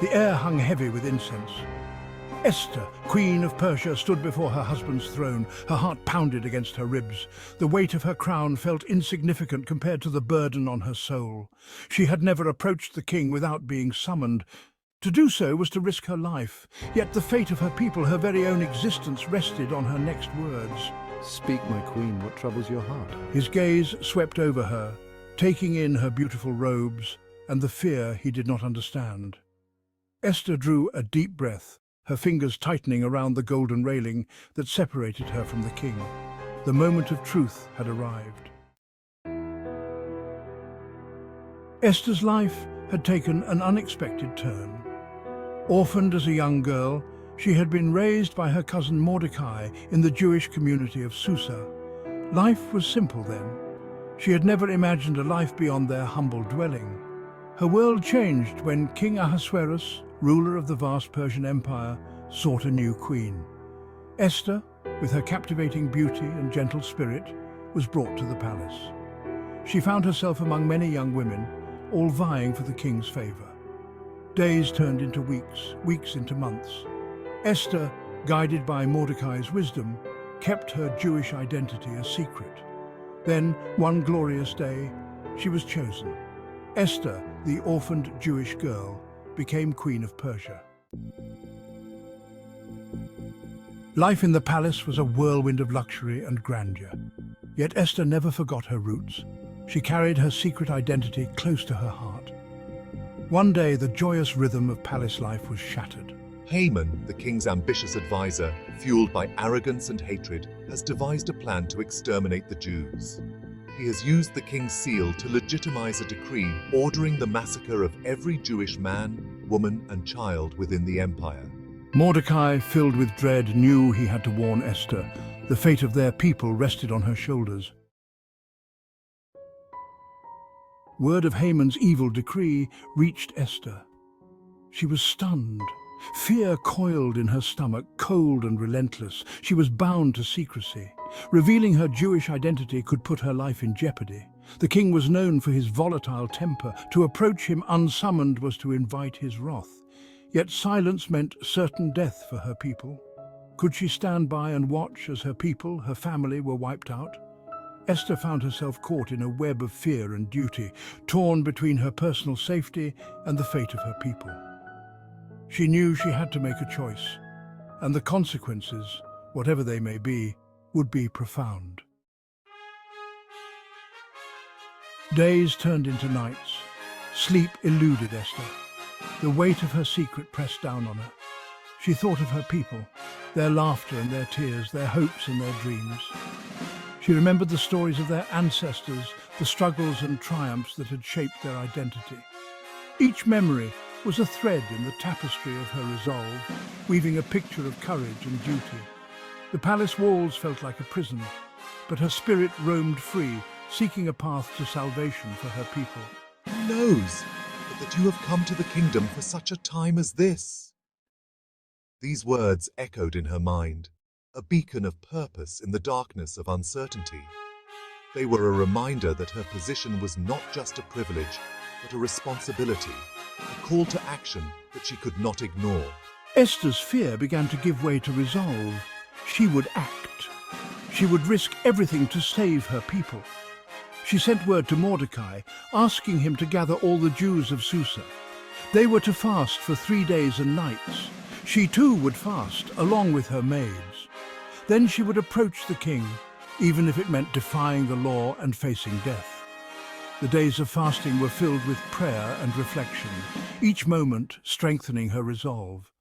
The air hung heavy with incense. Esther, Queen of Persia, stood before her husband's throne. Her heart pounded against her ribs. The weight of her crown felt insignificant compared to the burden on her soul. She had never approached the king without being summoned. To do so was to risk her life, yet the fate of her people, her very own existence, rested on her next words. Speak, my queen, what troubles your heart? His gaze swept over her, taking in her beautiful robes and the fear he did not understand. Esther drew a deep breath, her fingers tightening around the golden railing that separated her from the king. The moment of truth had arrived. Esther's life had taken an unexpected turn. Orphaned as a young girl, she had been raised by her cousin Mordecai in the Jewish community of Susa. Life was simple then. She had never imagined a life beyond their humble dwelling. Her world changed when King Ahasuerus, ruler of the vast Persian Empire, sought a new queen. Esther, with her captivating beauty and gentle spirit, was brought to the palace. She found herself among many young women, all vying for the king's favor. Days turned into weeks, weeks into months. Esther, guided by Mordecai's wisdom, kept her Jewish identity a secret. Then, one glorious day, she was chosen. Esther, the orphaned Jewish girl, became Queen of Persia. Life in the palace was a whirlwind of luxury and grandeur. Yet Esther never forgot her roots. She carried her secret identity close to her heart. One day, the joyous rhythm of palace life was shattered. Haman, the king's ambitious advisor, fueled by arrogance and hatred, has devised a plan to exterminate the Jews. He has used the king's seal to legitimize a decree ordering the massacre of every Jewish man, woman, and child within the empire. Mordecai, filled with dread, knew he had to warn Esther. The fate of their people rested on her shoulders. Word of Haman's evil decree reached Esther. She was stunned. Fear coiled in her stomach, cold and relentless. She was bound to secrecy. Revealing her Jewish identity could put her life in jeopardy. The king was known for his volatile temper. To approach him unsummoned was to invite his wrath. Yet silence meant certain death for her people. Could she stand by and watch as her people, her family, were wiped out? Esther found herself caught in a web of fear and duty, torn between her personal safety and the fate of her people. She knew she had to make a choice, and the consequences, whatever they may be, would be profound. Days turned into nights. Sleep eluded Esther. The weight of her secret pressed down on her. She thought of her people, their laughter and their tears, their hopes and their dreams. She remembered the stories of their ancestors, the struggles and triumphs that had shaped their identity. Each memory was a thread in the tapestry of her resolve, weaving a picture of courage and duty. The palace walls felt like a prison, but her spirit roamed free, seeking a path to salvation for her people. Who knows but that you have come to the kingdom for such a time as this? These words echoed in her mind, a beacon of purpose in the darkness of uncertainty. They were a reminder that her position was not just a privilege, but a responsibility, a call to action that she could not ignore. Esther's fear began to give way to resolve. She would act. She would risk everything to save her people. She sent word to Mordecai, asking him to gather all the Jews of Susa. They were to fast for 3 days and nights. She too would fast, along with her maids. Then she would approach the king, even if it meant defying the law and facing death. The days of fasting were filled with prayer and reflection, each moment strengthening her resolve.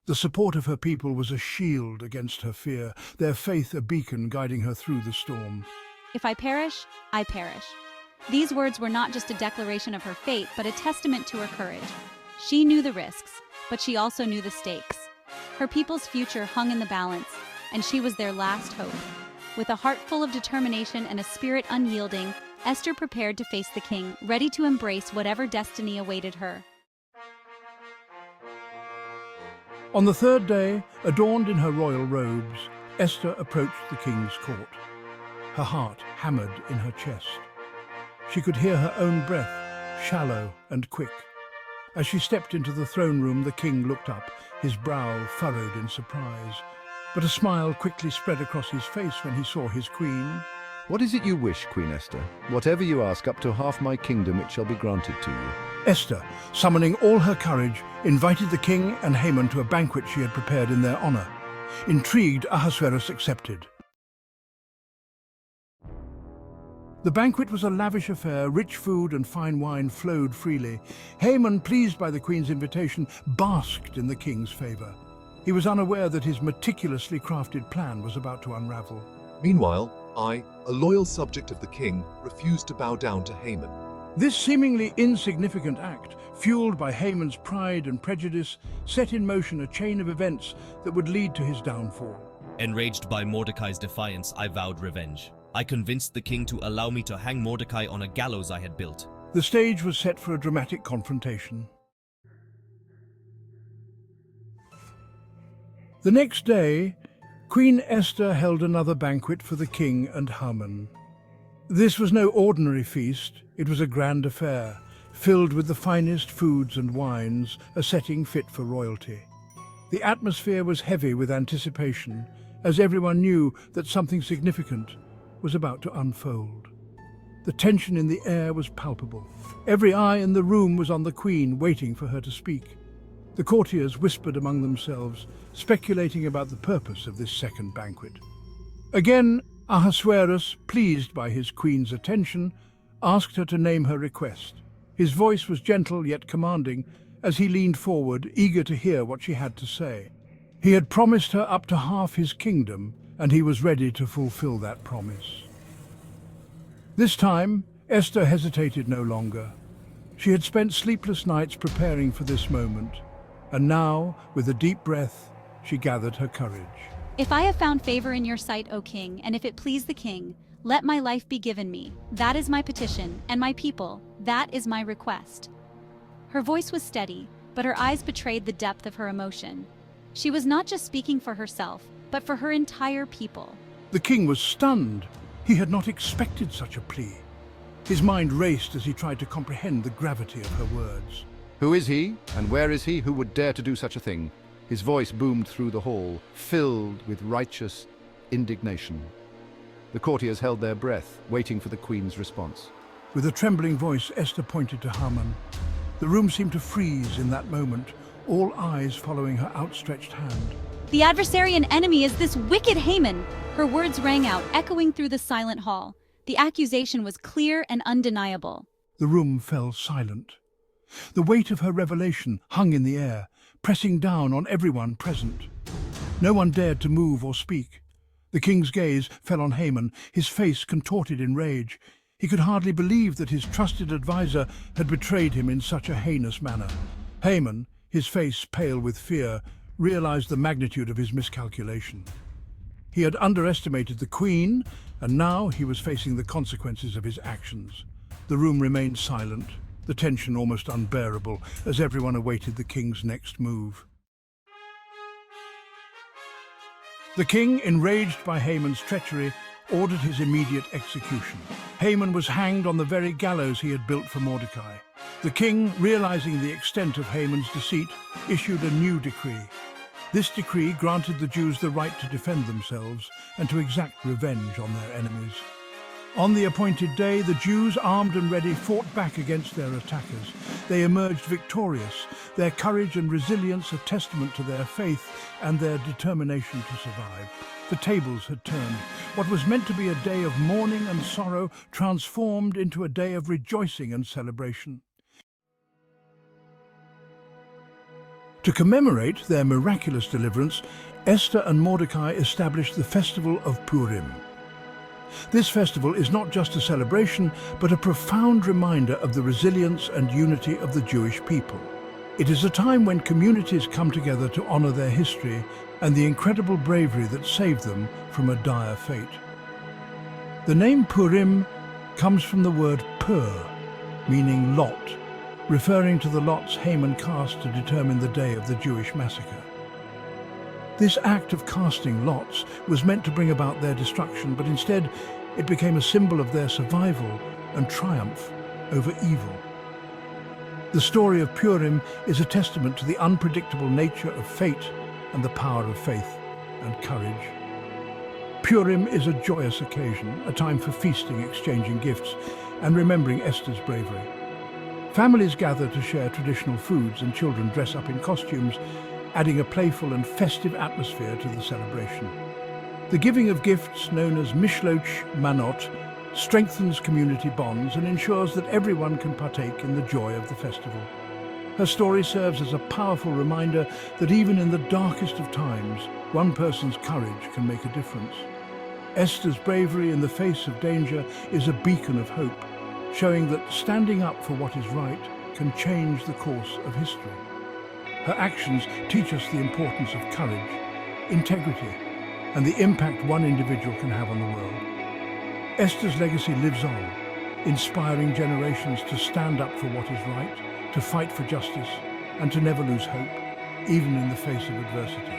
The support of her people was a shield against her fear, their faith a beacon guiding her through the storm. If I perish, I perish. These words were not just a declaration of her fate, but a testament to her courage. She knew the risks, but she also knew the stakes. Her people's future hung in the balance, and she was their last hope. With a heart full of determination and a spirit unyielding, Esther prepared to face the king, ready to embrace whatever destiny awaited her. On the third day, adorned in her royal robes, Esther approached the king's court. Her heart hammered in her chest. She could hear her own breath, shallow and quick. As she stepped into the throne room, the king looked up, his brow furrowed in surprise. But a smile quickly spread across his face when he saw his queen. What is it you wish, Queen Esther? Whatever you ask, up to half my kingdom it shall be granted to you. Esther, summoning all her courage, invited the king and Haman to a banquet she had prepared in their honor. Intrigued, Ahasuerus accepted. The banquet was a lavish affair. Rich food and fine wine flowed freely. Haman, pleased by the queen's invitation, basked in the king's favor. He was unaware that his meticulously crafted plan was about to unravel. Meanwhile, I, a loyal subject of the king, refused to bow down to Haman. This seemingly insignificant act, fueled by Haman's pride and prejudice, set in motion a chain of events that would lead to his downfall. Enraged by Mordecai's defiance, I vowed revenge. I convinced the king to allow me to hang Mordecai on a gallows I had built. The stage was set for a dramatic confrontation. The next day, Queen Esther held another banquet for the king and Haman. This was no ordinary feast. It was a grand affair, filled with the finest foods and wines, a setting fit for royalty. The atmosphere was heavy with anticipation, as everyone knew that something significant was about to unfold. The tension in the air was palpable. Every eye in the room was on the queen, waiting for her to speak. The courtiers whispered among themselves, speculating about the purpose of this second banquet. Again, Ahasuerus, pleased by his queen's attention, asked her to name her request. His voice was gentle yet commanding as he leaned forward, eager to hear what she had to say. He had promised her up to half his kingdom, and he was ready to fulfill that promise. This time, Esther hesitated no longer. She had spent sleepless nights preparing for this moment, and now, with a deep breath, she gathered her courage. If I have found favor in your sight, O king, and if it please the king, let my life be given me. That is my petition, and my people, that is my request. Her voice was steady, but her eyes betrayed the depth of her emotion. She was not just speaking for herself, but for her entire people. The king was stunned. He had not expected such a plea. His mind raced as he tried to comprehend the gravity of her words. Who is he, and where is he who would dare to do such a thing? His voice boomed through the hall, filled with righteous indignation. The courtiers held their breath, waiting for the queen's response. With a trembling voice, Esther pointed to Haman. The room seemed to freeze in that moment, all eyes following her outstretched hand. The adversary and enemy is this wicked Haman. Her words rang out, echoing through the silent hall. The accusation was clear and undeniable. The room fell silent. The weight of her revelation hung in the air, pressing down on everyone present. No one dared to move or speak. The king's gaze fell on Haman, his face contorted in rage. He could hardly believe that his trusted advisor had betrayed him in such a heinous manner. Haman, his face pale with fear, realized the magnitude of his miscalculation. He had underestimated the queen, and now he was facing the consequences of his actions. The room remained silent, the tension almost unbearable, as everyone awaited the king's next move. The king, enraged by Haman's treachery, ordered his immediate execution. Haman was hanged on the very gallows he had built for Mordecai. The king, realizing the extent of Haman's deceit, issued a new decree. This decree granted the Jews the right to defend themselves and to exact revenge on their enemies. On the appointed day, the Jews, armed and ready, fought back against their attackers. They emerged victorious, their courage and resilience a testament to their faith and their determination to survive. The tables had turned. What was meant to be a day of mourning and sorrow transformed into a day of rejoicing and celebration. To commemorate their miraculous deliverance, Esther and Mordecai established the festival of Purim. This festival is not just a celebration, but a profound reminder of the resilience and unity of the Jewish people. It is a time when communities come together to honor their history and the incredible bravery that saved them from a dire fate. The name Purim comes from the word pur, meaning lot, referring to the lots Haman cast to determine the day of the Jewish massacre. This act of casting lots was meant to bring about their destruction, but instead it became a symbol of their survival and triumph over evil. The story of Purim is a testament to the unpredictable nature of fate and the power of faith and courage. Purim is a joyous occasion, a time for feasting, exchanging gifts, and remembering Esther's bravery. Families gather to share traditional foods and children dress up in costumes, adding a playful and festive atmosphere to the celebration. The giving of gifts, known as mishloach manot, strengthens community bonds and ensures that everyone can partake in the joy of the festival. Her story serves as a powerful reminder that even in the darkest of times, one person's courage can make a difference. Esther's bravery in the face of danger is a beacon of hope, showing that standing up for what is right can change the course of history. Her actions teach us the importance of courage, integrity, and the impact one individual can have on the world. Esther's legacy lives on, inspiring generations to stand up for what is right, to fight for justice, and to never lose hope, even in the face of adversity.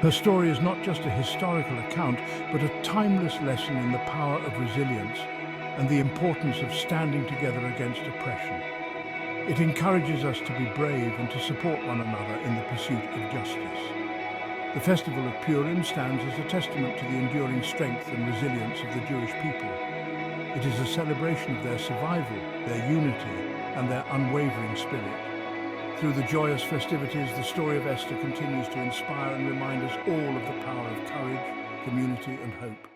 Her story is not just a historical account, but a timeless lesson in the power of resilience and the importance of standing together against oppression. It encourages us to be brave and to support one another in the pursuit of justice. The festival of Purim stands as a testament to the enduring strength and resilience of the Jewish people. It is a celebration of their survival, their unity, and their unwavering spirit. Through the joyous festivities, the story of Esther continues to inspire and remind us all of the power of courage, community, and hope.